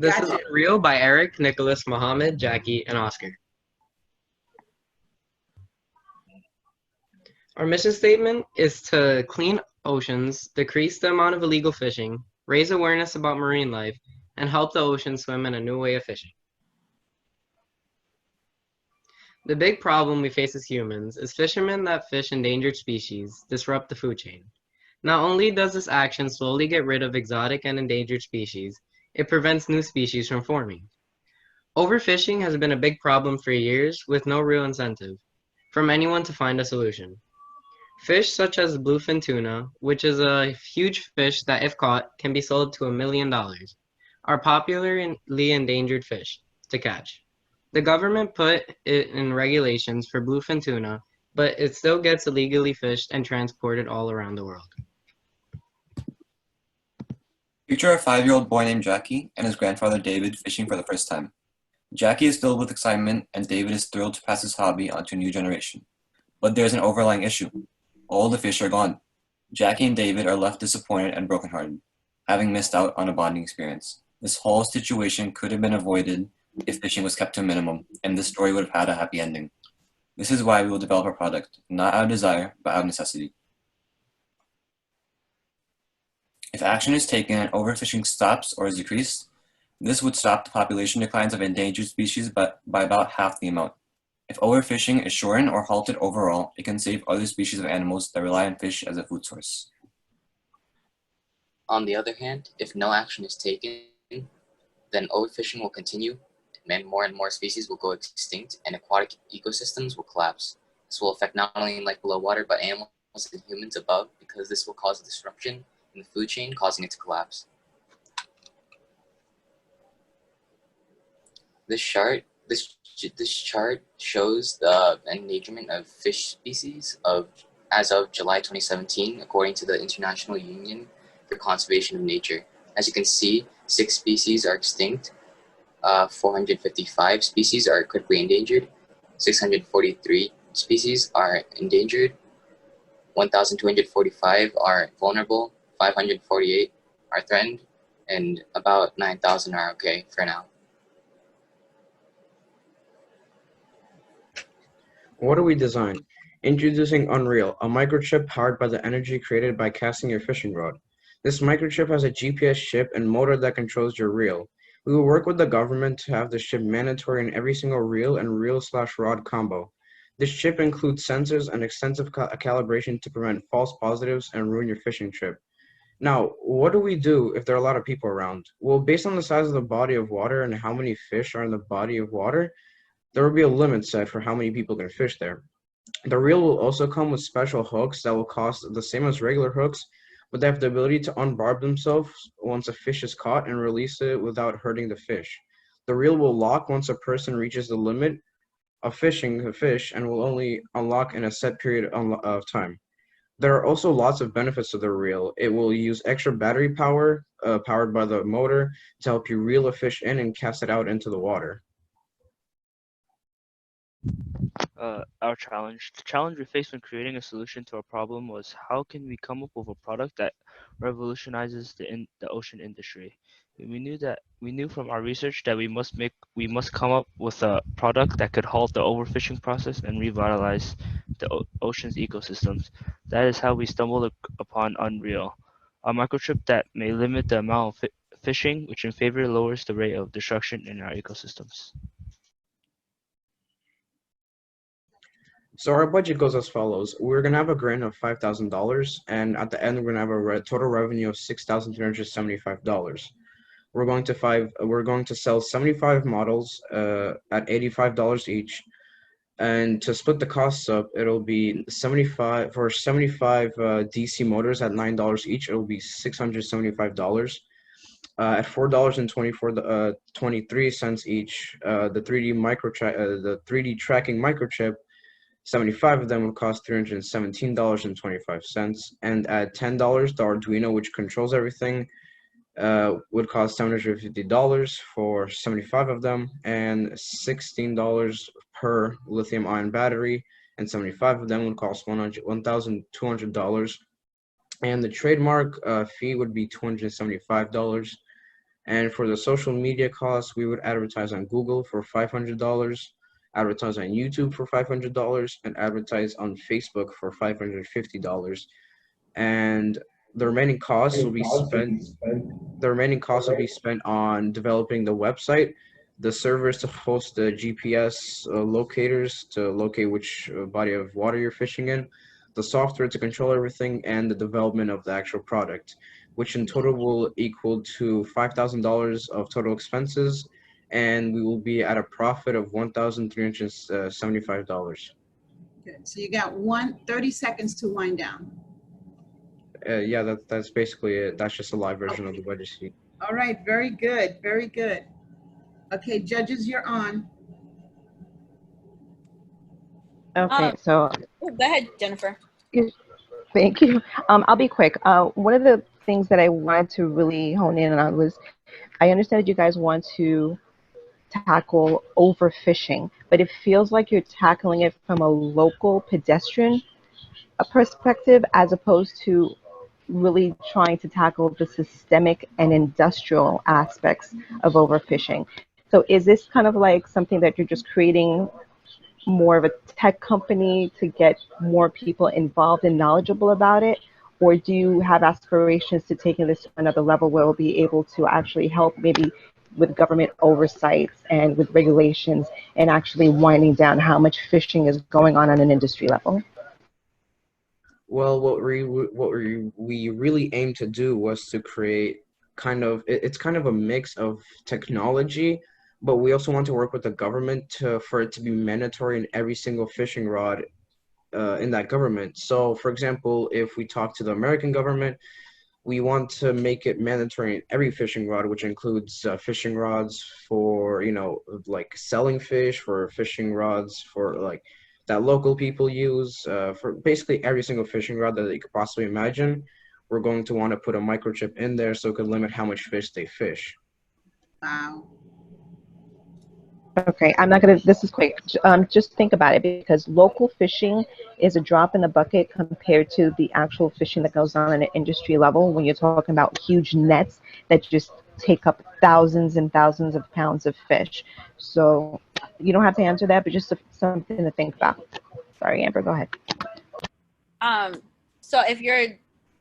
This is Unreal by Eric, Nicholas, Mohammed, Jackie, and Oscar. Our mission statement is to clean oceans, decrease the amount of illegal fishing, raise awareness about marine life, and help the ocean swim in a new way of fishing. The big problem we face as humans is fishermen that fish endangered species disrupt the food chain. Not only does this action slowly get rid of exotic and endangered species, it prevents new species from forming. Overfishing has been a big problem for years with no real incentive from anyone to find a solution. Fish such as bluefin tuna, which is a huge fish that if caught can be sold to $1 million, are popularly endangered fish to catch. The government put it in regulations for bluefin tuna, but it still gets illegally fished and transported all around the world. Picture a 5-year-old boy named Jackie and his grandfather David fishing for the first time. Jackie is filled with excitement and David is thrilled to pass his hobby on to a new generation. But there's an overlying issue. All the fish are gone. Jackie and David are left disappointed and brokenhearted, having missed out on a bonding experience. This whole situation could have been avoided if fishing was kept to a minimum, and this story would have had a happy ending. This is why we will develop our product, not out of desire, but out of necessity. If action is taken and overfishing stops or is decreased, this would stop the population declines of endangered species by about half the amount. If overfishing is shortened or halted overall, it can save other species of animals that rely on fish as a food source. On the other hand, if no action is taken, then overfishing will continue, and more species will go extinct, and aquatic ecosystems will collapse. This will affect not only life below water, but animals and humans above, because this will cause a disruption in the food chain, causing it to collapse. This chart shows the endangerment of fish species as of July 2017, according to the International Union for Conservation of Nature. As you can see, 6 species are extinct, 455 species are critically endangered, 643 species are endangered, 1,245 are vulnerable, 548 are threatened, and about 9,000 are okay for now. What do we design? Introducing Unreal, a microchip powered by the energy created by casting your fishing rod. This microchip has a GPS chip and motor that controls your reel. We will work with the government to have this chip mandatory in every single reel and reel/rod combo. This chip includes sensors and extensive calibration to prevent false positives and ruin your fishing trip. Now, what do we do if there are a lot of people around? Well, based on the size of the body of water and how many fish are in the body of water, there will be a limit set for how many people can fish there. The reel will also come with special hooks that will cost the same as regular hooks, but they have the ability to unbarb themselves once a fish is caught and release it without hurting the fish. The reel will lock once a person reaches the limit of fishing the fish and will only unlock in a set period of time. There are also lots of benefits to the reel. It will use extra battery power, powered by the motor, to help you reel a fish in and cast it out into the water. Our challenge. The challenge we faced when creating a solution to our problem was how can we come up with a product that revolutionizes the ocean industry. We knew from our research that we must come up with a product that could halt the overfishing process and revitalize the ocean's ecosystems. That is how we stumbled upon Unreal, a microchip that may limit the amount of fishing, which in favor lowers the rate of destruction in our ecosystems. So our budget goes as follows. We're going to have a grant of $5,000, and at the end, we're going to have a total revenue of $6,375. We're going to sell 75 models at $85 each, and to split the costs up, it'll be 75 DC motors at $9 each. It'll be $675. At $4.23 each, the 3D tracking microchip. 75 of them would cost $317.25, and at $10, the Arduino, which controls everything, would cost $750 for 75 of them, and $16 per lithium-ion battery, and 75 of them would cost $1,200, and the trademark fee would be $275. And for the social media costs, we would advertise on Google for $500, advertise on YouTube for $500, and advertise on Facebook for $550. And the remaining costs will be spent the remaining costs will be spent on developing the website, the servers to host the GPS locators to locate which body of water you're fishing in, the software to control everything, and the development of the actual product, which in total will equal to $5,000 of total expenses, and we will be at a profit of $1,375. Good. So you got 30 seconds to wind down. Yeah, that's basically it. That's just a live version of the budget sheet. All right, very good, very good. Okay, judges, you're on. Okay, so Go ahead, Jennifer. thank you. I'll be quick. One of the things that I wanted to really hone in on was, I understand that you guys want to tackle overfishing, but it feels like you're tackling it from a local pedestrian perspective as opposed to really trying to tackle the systemic and industrial aspects of overfishing. So is this kind of like something that you're just creating more of a tech company to get more people involved and knowledgeable about it? Or do you have aspirations to taking this to another level where we'll be able to actually help maybe with government oversights and with regulations and actually winding down how much fishing is going on an industry level? Well, what we really aim to do was to create it's kind of a mix of technology, but we also want to work with the government for it to be mandatory in every single fishing rod in that government. So, for example, if we talk to the American government, we want to make it mandatory in every fishing rod, which includes fishing rods for, like selling fish, for fishing rods for like that local people use, for basically every single fishing rod that you could possibly imagine. We're going to want to put a microchip in there so it could limit how much fish they fish. Wow. Okay, I'm not gonna, this is quick. Just think about it, because local fishing is a drop in the bucket compared to the actual fishing that goes on at an industry level when you're talking about huge nets that just take up thousands and thousands of pounds of fish. So you don't have to answer that, but just something to think about. Sorry, Amber, go ahead. So if you're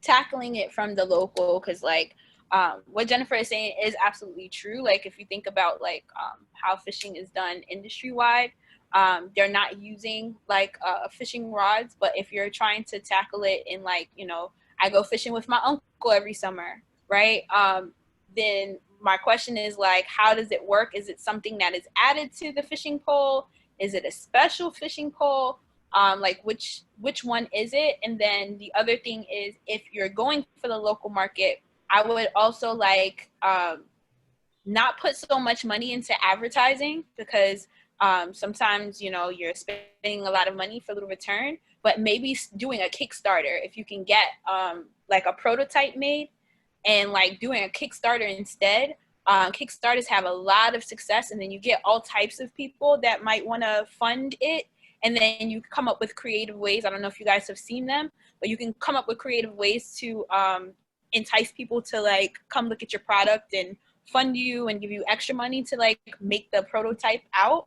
tackling it from the local, because like what Jennifer is saying is absolutely true. Like if you think about like how fishing is done industry wide, they're not using like fishing rods. But if you're trying to tackle it in like, I go fishing with my uncle every summer, right? Then my question is like, how does it work? Is it something that is added to the fishing pole? Is it a special fishing pole? Like which one is it? And then the other thing is, if you're going for the local market, I would also like not put so much money into advertising, because sometimes you're spending a lot of money for little return, but maybe doing a Kickstarter, if you can get like a prototype made and like doing a Kickstarter instead. Kickstarters have a lot of success, and then you get all types of people that might want to fund it. And then you come up with creative ways. I don't know if you guys have seen them, but you can come up with creative ways to entice people to like come look at your product and fund you and give you extra money to like make the prototype out.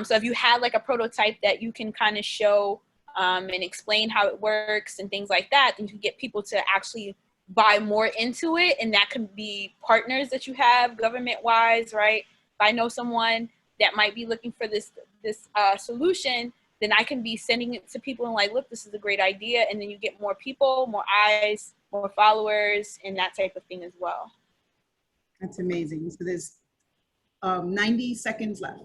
So if you had like a prototype that you can kind of show and explain how it works and things like that, then you can get people to actually buy more into it. And that can be partners that you have government wise, right? If I know someone that might be looking for this solution, then I can be sending it to people and like, look, this is a great idea. And then you get more people, more eyes, more followers, and that type of thing as well. That's amazing. So there's 90 seconds left.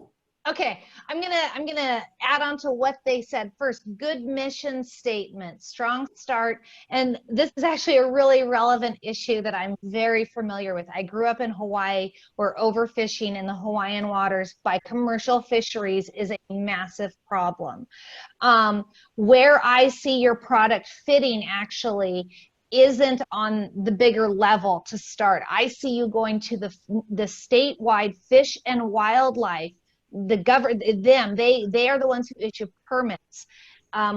Okay, I'm gonna add on to what they said. First, good mission statement, strong start. And this is actually a really relevant issue that I'm very familiar with. I grew up in Hawaii, where overfishing in the Hawaiian waters by commercial fisheries is a massive problem. Where I see your product fitting actually isn't on the bigger level to start. I see you going to the statewide Fish and Wildlife. They are the ones who issue permits.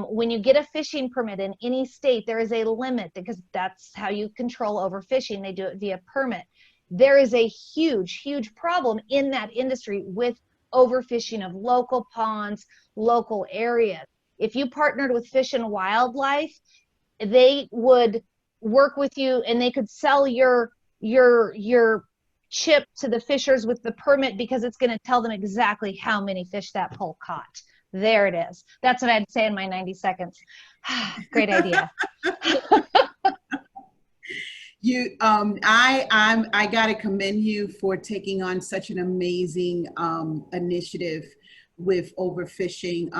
When you get a fishing permit in any state, there is a limit, because that's how you control overfishing. They do it via permit. there is a huge, huge problem in that industry with overfishing of local ponds, local areas. If you partnered with Fish and Wildlife, they would work with you and they could sell your chip to the fishers with the permit, because it's going to tell them exactly how many fish that pole caught. There it is. That's what I'd say in my 90 seconds. Great idea. I gotta commend you for taking on such an amazing initiative with overfishing.